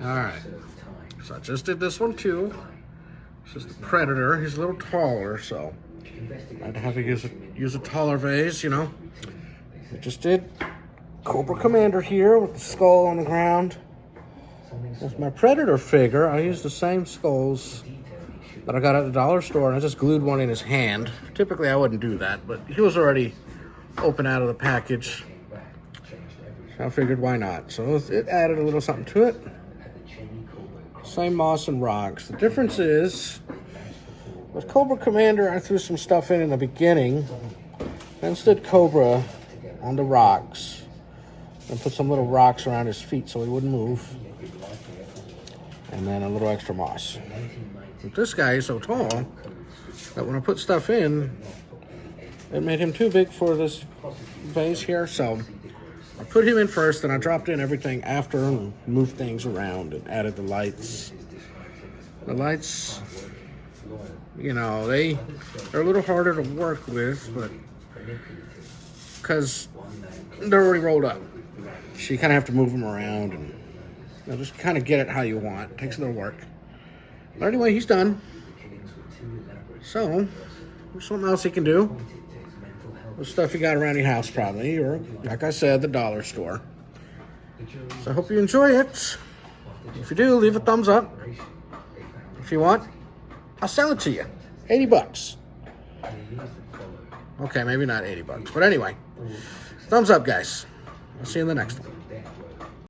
Alright, so I just did this one too. This is the Predator. He's a little taller, so I'd have to use a taller vase, you know. I just did Cobra Commander here with the skull on the ground. With my Predator figure, I used the same skulls that I got at the dollar store, and I just glued one in his hand. Typically, I wouldn't do that, but he was already open out of the package. So I figured, why not? So it added a little something to it. Same moss and rocks. The difference is, with Cobra Commander, I threw some stuff in the beginning, then stood Cobra on the rocks, and put some little rocks around his feet so he wouldn't move, and then a little extra moss. But this guy is so tall that when I put stuff in, it made him too big for this vase here, so I put him in first, and I dropped in everything after and moved things around and added the lights. The lights, you know, they're a little harder to work with, but because they're already rolled up. So you kind of have to move them around and, you know, just kind of get it how you want. It takes a little work. But anyway, he's done. So, there's something else he can do. The stuff you got around your house, probably, or like I said, the dollar store. So I hope you enjoy it. If you do, leave a thumbs up. If you want, I'll sell it to you. 80 bucks. Okay, maybe not 80 bucks, but anyway. Thumbs up, guys. I'll see you in the next one.